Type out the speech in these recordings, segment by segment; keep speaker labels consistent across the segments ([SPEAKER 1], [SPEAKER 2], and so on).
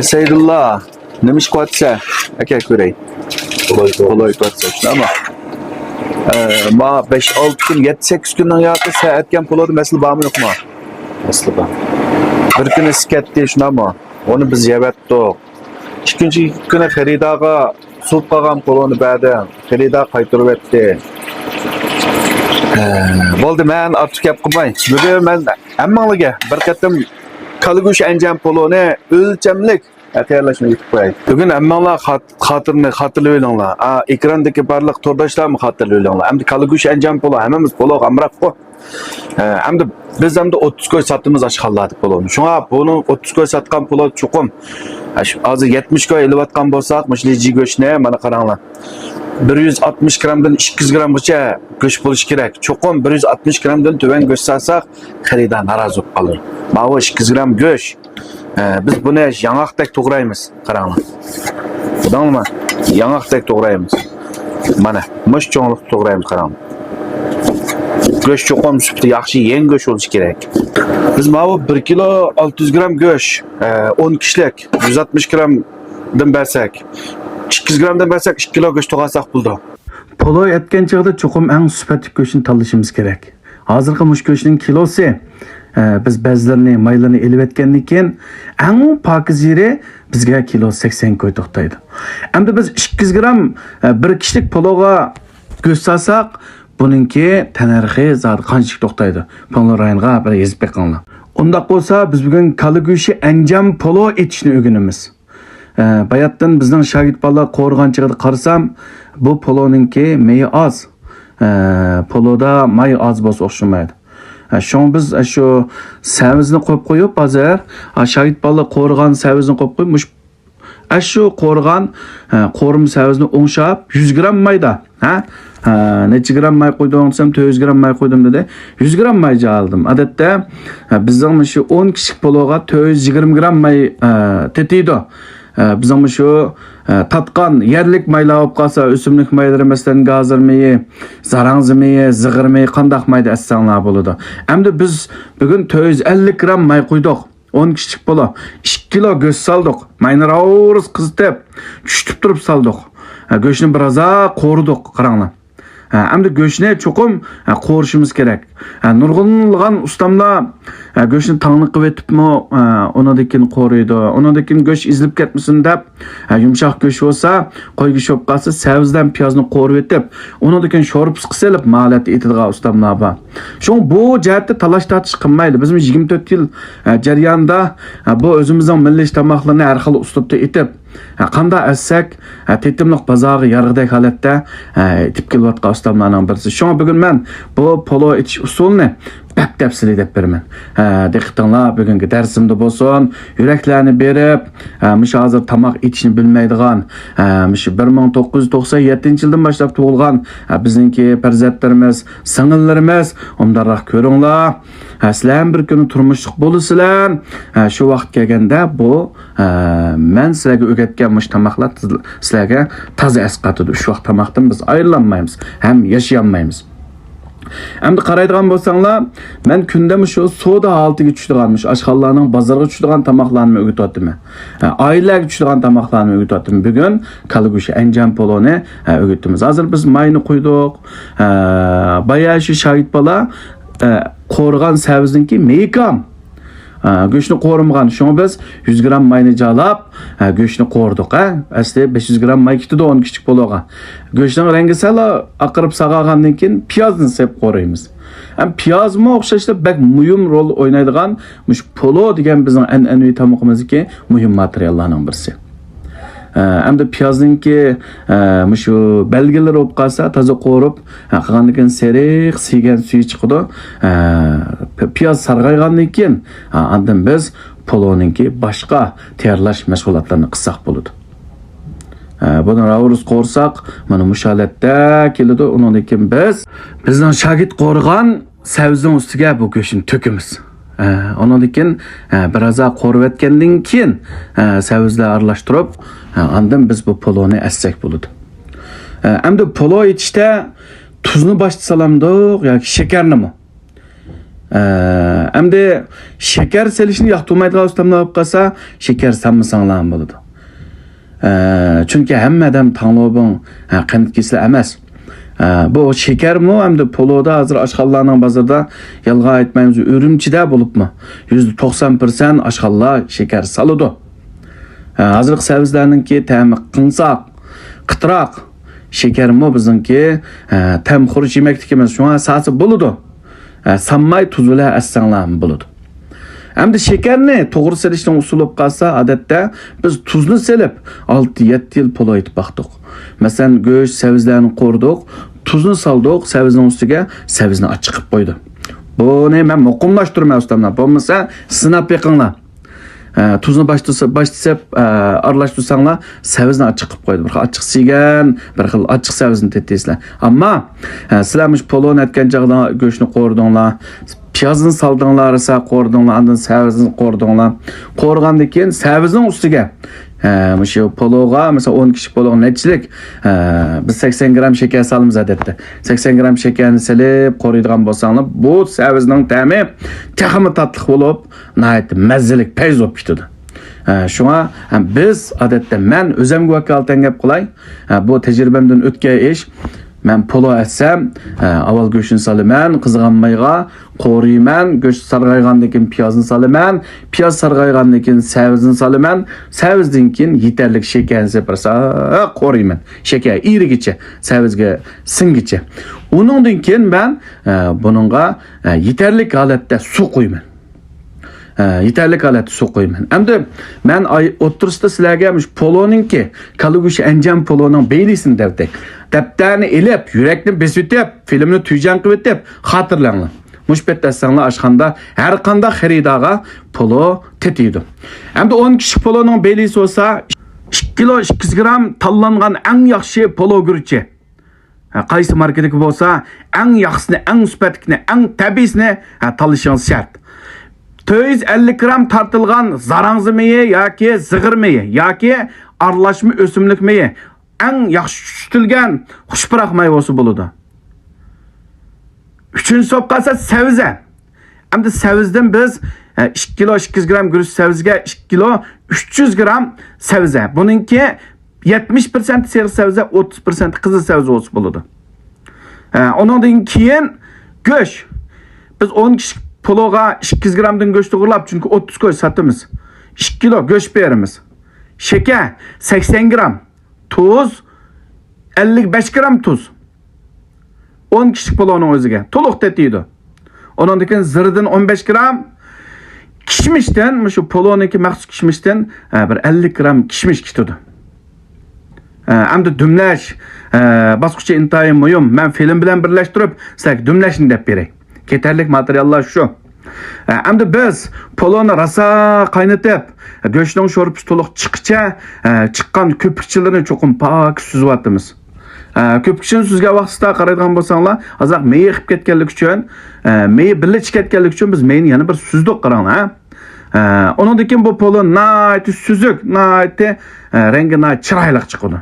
[SPEAKER 1] Seydullah, nemiş kuatsa, aka ko'ray. Qo'loy kuatsa, shunaqa. Ma 5-6 kun, 7-8 kundan yoqi soatgan pulodi masal bormi yo'qmi?
[SPEAKER 2] Asli bor.
[SPEAKER 1] Bir kun iskatdi, shunaqa. Onu biz yebatdik. Ikkinchi kuni xaridaga suv qolgan pulini berdi. Xarida qaytarib etdi. Bo'ldi, men ortiq gap qilmay. Bugun men hammalarga bir qatim Kalıguş encan poloni o'lchamlik tayyorlashni aytib qo'yay. Bugun hammalar xotirlayib olinglar. Ekrandagi barliq to'rdoshlarni xotirlayib olinglar. Hamda Kalıguş encan polo hammamiz polo amraqqa. Hamda biz hamda 30 koy satdığımız aşxallardı poloni. Şuna bunu 30 koy satgan polo cho'qim. Hozir 70 koy ilayotgan bo'lsak, mishli go'shtni mana qaranglar. 160 gramdan 200 gramgacha go'sht bo'lishi kerak. Cho'qim 160 gramdan tuvan go'sht satsak, xaridor norozi bo'lib qoladi. Mana 200 gram go'sht. Biz buni yangaqdek to'g'raymiz, qaranglar. Bilamizmi? Yangaqdek to'g'raymiz. Mana, mush cho'nliq to'g'raymiz, qaranglar. Go'sht cho'qim sufti yaxshi yeng go'sht bo'lishi kerak. Biz mana 1 kilo 600 gram go'sht, 10 kishilik 160 gramdan bersak, 200 gramdan bersak 2 kilo go'sht to'g'rasak bo'ldi.
[SPEAKER 3] Polo etgan chog'da cho'qim eng sifatli go'shtni tanlashimiz kerak. Hozirgi mush go'shtning kilosi biz ba'zilarini maylarini elib etgandan keyin eng pokiz yeri bizga kilo 80 koy to'xtaydi. Endi biz 200 gram bir kishilik pologa go'sht olsak, buningki tanarxi zot qancha to'xtaydi? Polo rayonga bir yezib qo'yinglar. Undaq bo'lsa, biz bugun Kalıguş enjan polo etishni o'rganamiz. Bayatdan bizning shagird bolalar qo'rg'anchig'ida qarasam, bu poloninki mayi oz. Poloda may oz bo'lsa o'xshamaydi. Şoň biz şu savizni qo'yib qo'yib, hozir shagird bolalar qo'rg'an savizni qo'yib qo'ymuş. Şu qo'rg'an qo'rim savizni o'ngshab 100 gram mayda, necha gram may qo'ydim desam 400 gram may qo'ydim dedi. 100 gram may aldım. Odatda bizning shu 10 kishilik pologa 420 gram may tetiydi. Bizim şu tatqan yerlik maylar olib qolsa, o'simlik maylar masalan gazir mayi, zarangzi mayi, zig'ir mayi qandaq mayda assanglar bo'ladi. Endi biz bugun 450 gram may qo'ydik. 10 kishilik polo, 2 kilo go'sht saldik. Mayni ravuruz qizitib, tushitib turib saldik. Go'shtni biroz qo'rdik, qaranglar. Endi go'shtni cho'qim qo'rishimiz kerak. Nurg'unlagan ustamlar go'shtni tangli qilib etibmi, unadekin qo'riydi. Unadekin go'sht izilib ketmasin deb, yumshoq go'sht bo'lsa, qo'yga sho'p qolsa, savizdan piyozni qo'rib etib, unadekin sho'rib qilib ma'lati etadigan ustamlar bor. Shuning bu jihatda talash tortish qilmaydi. Bizim 24 yil jarayonida bu o'zimizning milliy tamoqlarni har xil uslubda etib, qanda assak tetimliq bozorga yarg'idek holatda etib kelayotgan ustamlarning birisi. Shunga bugun men bu polo etish usulini tafsili deb beraman. Diqqatinglar, bugungi darsimda bo'lsin, yuraklarni berib, mushu hozir tamoq etishni bilmaydigan, mushu 1997-yildan boshlab tug'ilgan bizningki farzandlarimiz, singillarimiz, umdarroq ko'ringlar. Sizlar bir kun turmushlik bo'lasizlar. Shu vaqt kelganda bu men sizlarga o'rgatgan mush tamoqlar sizlarga toza asqatadi. Shu vaqt tamoqdan biz aylanmaymiz, ham yashayolmaymiz. Endi qaraydigan bo'lsanglar, men kunda shu soda holatiga tushadigan, oshxonalarning bozorga tushadigan tamoqlarni o'rgatyapman. Oilalarga tushadigan tamoqlarni o'rgatyapman. Bugun Kalıguş enjan poloni o'rgatamiz. Hozir biz mayni qo'ydik. Baya shu shagird bola qo'rg'an savizniki meykam. Go'shtni qo'rmagan. Shunga biz 100 gram mayni jalab, go'shtni qo'rdik. Asli 500 gram may ketdi 10 kichik pologa. Go'shtning rangi sal aqirib sag'agandan keyin piyozni sep qo'raymiz. Ham piyozmi o'xshashda bak muhim rol o'ynaydigan mush polo degan bizning an'anaviy tamoqimizdagi muhim materiallarning birisi. Hamda piyozningki shu belgilari bo'lib qolsa, toza qo'rib, qilgandan keyin seriq siygan suvi chiqadi. Piyoz sarg'aygandan keyin andan biz poloninki boshqa tayyorlash mashg'ulotlarini qilsak bo'ladi. Buni ravuruz qo'rsak, mana mushu holatda keladi. Undan keyin bizning shagird qo'rgan savizning ustiga bu go'shtni to'kamiz. Ondan keyin biroz qo'rib etgandan keyin savizlar aralashtirib, andan biz bu poloni assak bo'ladi. Endi polo etishda tuzni boshda salamdiq yoki shakarnimi? Endi shakar selishni yoqtirmaydigan ustamlar bo'lib qolsa, shakar sanmasanglar ham bo'ladi. Chunki hamma odam tanlovning qanit kesili emas. Bu shakarmi hamda poloda hozir oshxonalarning bozorda yolg'on aytmaymiz, Urumchida bo'libmi? 90% oshxonalar shakar soladi. Hozirgi savizlarninki ta'mi qinsoq, qitroq. Shakarmi bizningki tam xuruj yemeklik emas, shunga asosi bo'ladi. Sanmay tuz bilan assanglar ham bo'ladi. Hamda shakarni to'g'ri selishning usuli bo'lib qolsa, odatda biz tuzni selib 6-7 yil polo etib baqdik. Masalan, go'sht, savizlarni qo'rdik, tuzni soldik, savizning ustiga savizni ochiq qilib qo'ydi. Buni men muqimlashtirmay ustamlar. Bo'lmasa, sinab yiqinglar. Tuzni başlasab aralashtirsanglar, savizni ochiq qilib qo'ydi. Bir xil ochiq siygan, bir xil ochiq savizni tetesizlar. Ammo sizlarmish polon aytgan chog'da go'shtni qo'rdinglar, piyozini soldinglar, esa qo'rdinglar, andan savizni qo'rdinglar. Qo'rgandan keyin savizning ustiga shu pologa, mesela 10 kishi pologa nechilik biz 80 gram shakar solamiz odatda. 80 gram shakarni silib qo'riydigan bo'lsanglar, bu savizning ta'mi taxmi tatliq bo'lib, nihoyat mazzilik payz bo'lib ketadi. Shunga biz odatda men o'zimga vakolatdan gap qilay. Bu tajribamdan o'tgan ish. Men polo etsem, avval go'shtni solaman, qizg'anmayga, qo'riyman, go'sht sarg'aygandan keyin piyozni solaman, piyoz sarg'aygandan keyin savizni solaman, savizdan keyin yetarli shakarni sepirsa qo'riyman. Shakar irigicha, savizga singicha. Uningdan keyin men buningga yetarli holatda suv qo'yman. Yetarli holatda suv qo'yman. Endi men o'ttirisida sizlarga poloninki, kalıguş anjam poloning beylisini devdik. Daptarni elib, yurakni besitib, filmni tuyjan qilib etib, xotirlanglar. Mushbet dasanglar oshxonada har qanday xaridaga polo tetiydi. Endi 10 kishi poloning belisi bo'lsa, 2 kilo 200 gram tanlangan eng yaxshi polo guruchi. Qaysi markadagi bo'lsa, eng yaxshisini, eng sifatlikni, eng tabiisini tanlashingiz shart. 450 gram tartilgan zarangzi meyi yoki zig'ir meyi yoki aralashma o'simlik meyi eng yaxshi tutilgan xushpuroq meyvasi bo'ladi. 3-chi so'p qolsa saviza. Endi savizdan biz 2 kilo 200 gram guruch savizga 2 kilo 300 gram saviza. Buningki 70% sariq saviza, 30% qizil saviza bo'lsa bo'ladi. Ondan keyin go'sht. Biz 10 kishi pologa 200 gramdan go'sht to'g'irlab, chunki 30 ko'y satamiz. 2 kilo go'sht beramiz. Shakar 80 gram, tuz 55 gram tuz. 10 kishi poloning o'ziga to'liq tetiydi. Ondan keyin zirdan 15 gram, kishmishdan, shu poloniki maxsus kishmishdan bir 50 gram kishmish ketadi. Endi dumlash bosqichi intayin muhim. Men film bilan birlashtirib, sizlarga dumlashni deb beray. Ketarlik materiallar shu. Endi biz poloni rosa qaynatib, go'shtning sho'rpi to'liq chiqcha, chiqqan ko'pikchilarini cho'qim pok suzyapmiz. Ko'pikchini suzgan vaqtda qaraydigan bo'lsanglar, hozir meyi qilib ketganlik uchun, meyi birga chiqib ketganlik uchun biz meyni yana bir suzdik qaranglar. Ondan keyin bu polon nihoyat suzuk, nihoyat rangi nihoyat chiroyli chiqadi.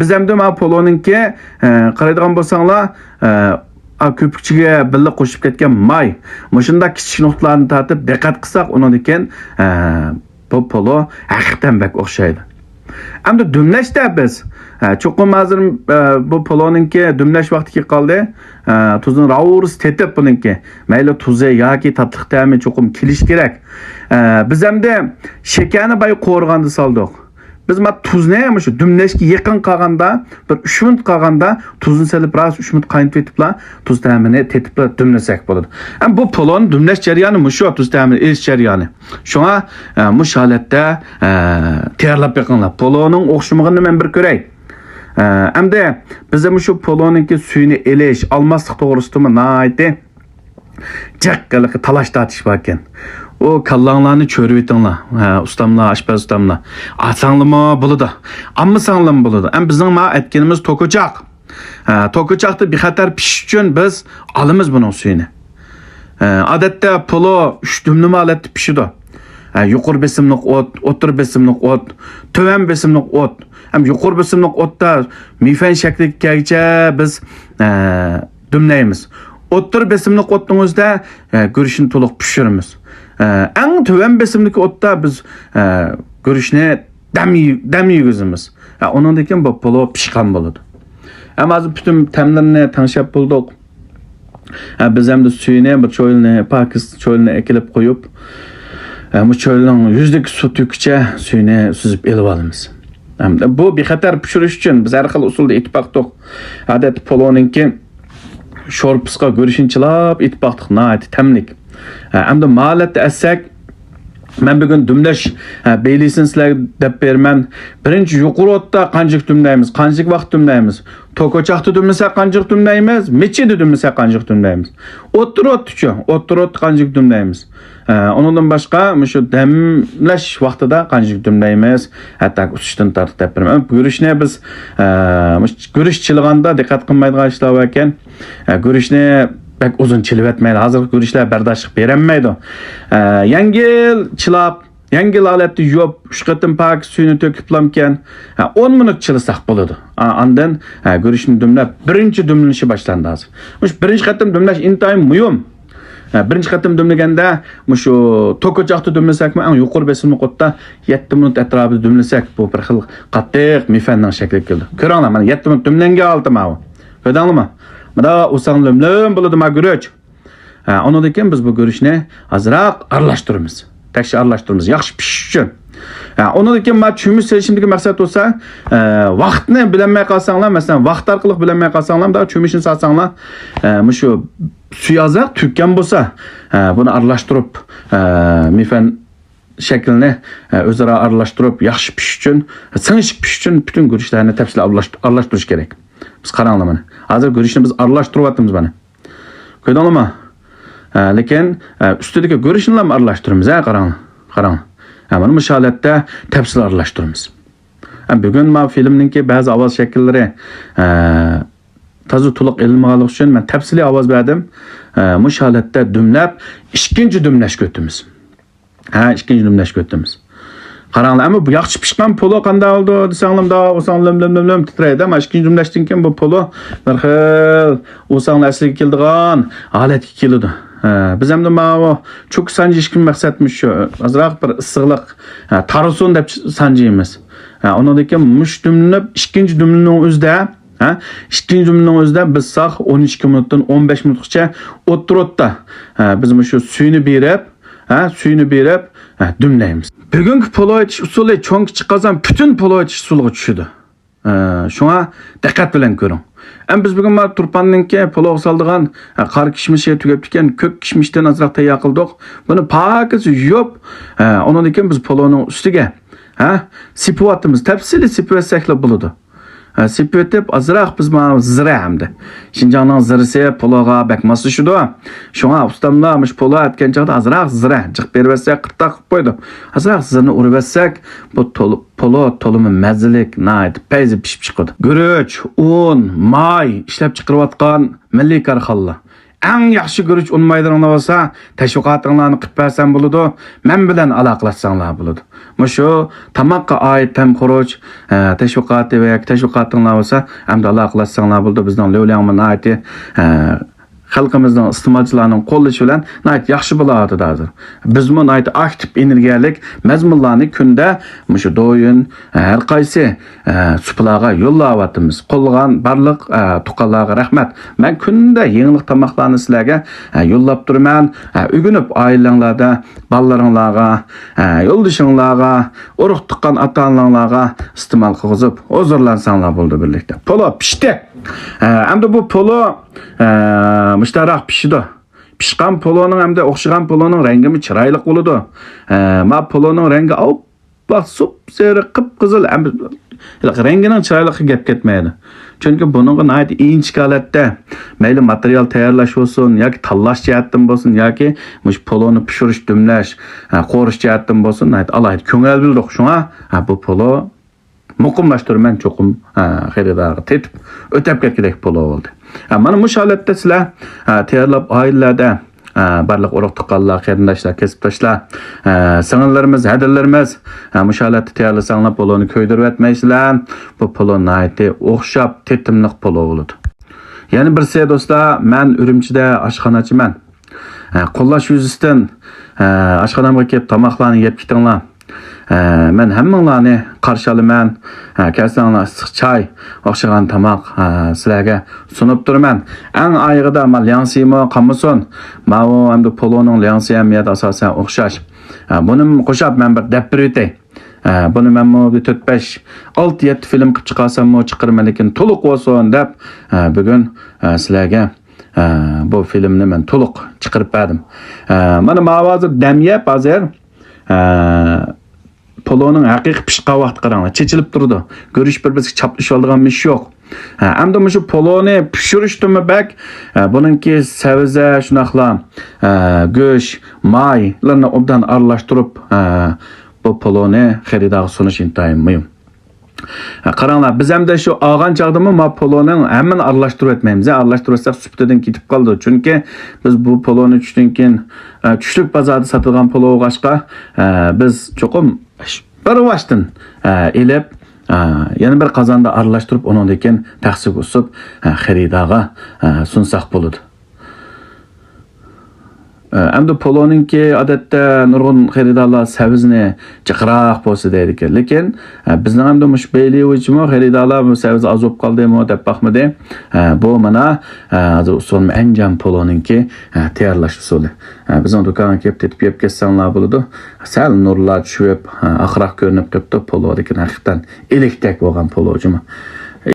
[SPEAKER 3] Biz hamda ma poloninki qaraydigan bo'lsanglar, ko'pikchiga birga qo'shib ketgan may. Mushunda kichik nuqtalarni tatib diqqat qilsak, undan keyin bu polo haqiqatan bak o'xshaydi. Endi dumlashda biz cho'qim hozir bu poloninki dumlash vaqtiga qoldi. Tuzni ravurs tetib buningki. Mayli tuzi yoki tatliq ta'mi cho'qim kelish kerak. Biz hamda shakarni bay qo'rg'anda soldik. Biz tuzni ham shu dumlashga yaqin qolganda, bir 3 minut qolganda tuzni solib, ras 3 minut qaynatib etiblar, tuz ta'mini tetib dumlasak bo'ladi. Ham bu polon dumlash jarayoni mushu tuz ta'mini erish jarayoni. Shunga mush holatda tayyorlab yiqinglar. Poloning o'xshamig'ini men bir ko'ray. Hamda biz ham shu poloninki suyini elish, almaslik to'g'risida nihoyat jaqqalik talash tatish bor ekan. O kallanglarni cho'rib etinglar. Ustamlar, aşpaz ustamlar. Atsanglarmi bo'ladi. Ammasanglarmi bo'ladi. Ham bizning ma aytganimiz to'kochoq. To'kochoqda bexatar pishish uchun biz olamiz buning suyini. Odatda polo 3 dumli holatda pishidi. Yuqori besimliq o't, o'tir besimliq o't, to'van besimliq o't. Ham yuqori besimliq o'tda mifan shakliga kelguncha biz dumlaymiz. O'ttir besimlik o'ttingizda go'rishni to'liq pishiramiz. Eng töven besimlik o'tda biz go'rishni dam yeygizamiz. Ondan keyin bu palov pishgan bo'ladi. Ama hozir bütün ta'mlarni tanishib bo'ldik. Biz hamda suyini bir cho'lni, pakis cho'lni ekilib qo'yib, bu cho'lning yüzlik suv to'kicha suyini suzib elib olamiz. Bu bexatar pishirish uchun biz har xil usulda ittifoqdiq. Odat palovninki sho'rpisqa go'rishinchilab ittifoqdiq, nihoyat tamlik. Hamda mahalatda assak men bugun dumlash beylisin sizlar deb berman. Birinchi yuqori o'tda qanjiq dumlaymiz, qanjiq vaqt dumlaymiz. Tokochaqda dumlasak qanjiq dumlaymiz, mechida dumlasak qanjiq dumlaymiz. O'ttir-o'tchi, o'ttir-o't qanjiq dumlaymiz. Ondan boshqa shu damlash vaqtida qanjiq dumlaymiz. Hatto usishdan tortib deb berman. Go'rishni biz go'rish chilg'anda diqqat qilmaydigan ishlar ekan. Go'rishni pek uzun chilib etmaydi. Hozir go'rishlar bardoshlik berilmaydi. Yengil chilab, yengil holatda yuvib, 3 qatim pak suyini to'kiblamkan 10 minut chilisak bo'ladi. Ondan go'rishni dumlab, birinchi dumlanishi boshlandi hozir. Mush birinchi qatim dumlash intayin muhim. Birinchi qatim dumlaganda shu to'kochaqda dumlasakmi, eng yuqori besimli o'tda 7 minut atrofida dumlasak, bu bir xil qattiq mifanning shakli keldi. Ko'ringlar, mana 7 minut dumlangan oldi mana. Ko'rdinglarmi? Mana usanlimlim bo'ladi ma go'rich. Ondan keyin biz bu go'rishni azroq aralashtiramiz. Tekshir aralashtiramiz, yaxshi pishish uchun. Ondan keyin men tushunmish selishimdagi maqsad bo'lsa, vaqtni bilmay qolsanglar, masalan, vaqt orqali bilmay qolsanglar, da tushunishni salsanglar, shu suyazaq tukkan bo'lsa, buni aralashtirib, mifan shaklini o'zaro aralashtirib, yaxshi pishish uchun, sinishib pishish uchun bütün go'rishlarni tafsil aralashtirish kerak. Biz qaranglar mana. Hozir go'rishni biz aralashtiryapmiz mana. Ko'rdinglarmi? Lekin ustidagi go'rishni ham aralashtiramiz, qaranglar. Qaranglar. Mana bu holatda tafsil aralashtiramiz. Bugun men filmninki ba'zi ovoz shakllari to'liq to'liq ilmg'anlik uchun men tafsiliy ovoz berdim. Bu holatda dumlab, ikkinchi dumlashga o'tamiz. Ikkinchi dumlashga o'tamiz. Qaranglar, ammo bu yaxshi pishgan polo qanday oldi desanglar, o'sanglar titraydi. Mana ikkinchi dumlashdan keyin bu polo bir xil o'sanglar asliga keldigan holatga keladi. Biz hamda mana çok sanjishkim maqsadimiz shu. Azroq bir issiqlik tarasun deb sanjaymiz. Ondan keyin mush dumlanib, ikkinchi dumlaning o'zida, ikkinchi dumlaning o'zida biz saq 12 minutdan 15 minutgacha o'ttirotda biz shu suyini berib, dumlaymiz. Bugungi polo etish usuli cho'ng kichik qozon bütün polo etish usuliga tushdi. Shunga diqqat bilan ko'ring. Biz bugun mana turpanninki polo soldigan qor kishmishi tugab ketgan ko'k kishmishdan azroq tayyor qildik. Buni pakiz yuvib, ondan keyin biz poloning ustiga sipovatimiz tafsili sipovatsaklar bo'ladi. Sepetib azroq biz mana zira hamda. Shinjongning zirisi pologa bakmasishdi. Shunga ustamlar mush polo atgan chaqda azroq zira jiq beribsak, qirtaq qilib qo'ydi. Azroq zirni uribsak, bu polo to'limi mazalik, nayt, payzi pishib chiqadi. Guruch, un, may ishlab chiqarayotgan milliy korxonalar. Eng yaxshi guruch un maydiringlar bo'lsa, tashviqotinglarni qilib bersam bo'ladi. Men bilan aloqalashsanglar bo'ladi. Mushu tamoqqa oid ham xuruj, tashviqoti va tashviqotinglar bo'lsa, hamda aloqalashsanglar bo'ladi. Bizning Levlangman ayti xalqimizning iste'molchilarining qo'llashi bilan nayt yaxshi bo'ladi hozir. Biz bu nayt aktiv energiyalik mazmunlarni kunda mushu do'yin har qaysi suplaga yo'llayapmiz. Qo'lgan barliq tuqqanlarga rahmat. Men kunda yangilik tomoqlarni sizlarga yo'llab turaman. Ugunib oilanglarda, balalaringlarga, yo'ldishinglarga, urug' tuqqan ota-onalarga iste'mol qilib, huzurlansanglar bo'ldi birlikda. Polo pishdi. Endi bu polo mushtarak pishdi. Pishgan poloning hamda o'xshagan poloning rangi chiroyli bo'ladi. Ma poloning rangi oppoq, sup-sariq, qip-qizil, rangining chiroyligi gap ketmaydi. Chunki buningga nayt inchik holatda mayli material tayyorlash bo'lsin yoki tanlash jihatdan bo'lsin yoki mush poloni pishirish, dumlash, qo'rish jihatdan bo'lsin, nayt alayda ko'ngil bildik. Shunga bu polo muqimlashtirman cho'qim xaridorga tetib o'tab ketgandek polo bo'ldi. Mana bu holatda sizlar tayyorlab oilalarda barliq urug' tuqqanlar, qarindoshlar, kasbdoshlar, singillarimiz, hadillarimiz bu holatda tayyorlasanglar poloni ko'ydirib etmaysizlar. Bu polo nayt o'xshab tetimliq polo bo'ladi. Yana birisi do'stlar, men Urumchida oshxonachiman. Qo'llash yuzasidan oshxonamga kelib tomoqlarni yeb ketinglar. Men hammanglarni qarshi olaman. Kelsanglar issiq choy, o'xshagan tomoq sizlarga sunib turaman. Eng oyig'ida men Liangsimo qamasin. Mao hamda Poloning Liangsi hamiyat asosan o'xshash. Buni qo'shib men bir deb beraytay. Buni men 4-5 6-7 film qilib chiqarsam chiqarman, lekin to'liq bo'lsin deb bugun sizlarga bu filmni men to'liq chiqarib berdim. Mana hozir dam yeb hozir Poloning haqiqiy pishqa vaqt qaranglar, chechilib turdi. Ko'rish bir bizga chaplashib olgan ish yo'q. Hamda shu poloni pishirishdimi bak, buningki saviza shunaqla go'sht, maylarni obdan aralashtirib bu poloni xaridorga sunish intayin muhim. Qaranglar, biz hamda shu olgan chaqdimi ma poloning hammani aralashtirib etmaymiz. Aralashtirsak suptidan ketib qoldi. Chunki biz bu poloni tushdan keyin tushlik bozorda sotilgan polo o'g'ashqa biz cho'qim bir vaqtdan elib yana bir qozonda aralashtirib undan keyin taqsim qilib xaridorga sunsak bo'ladi. Hamda poloninki odatda nurg'un xaridorlar savizni jiqroq bo'lsa deydi ekan. Lekin bizning hamda mush beyliyochmi xaridorlar bu saviz azob qoldimi deb baxmidi. Bu mana hozir usul anjam poloninki tayyorlash usuli. Bizning do'konga kelib tetib yeb ketsanglar bo'ladi. Sal nurlar tushib, oxirroq ko'rinib turibdi polo, lekin haqiqatan elekdak bo'lgan polojimi.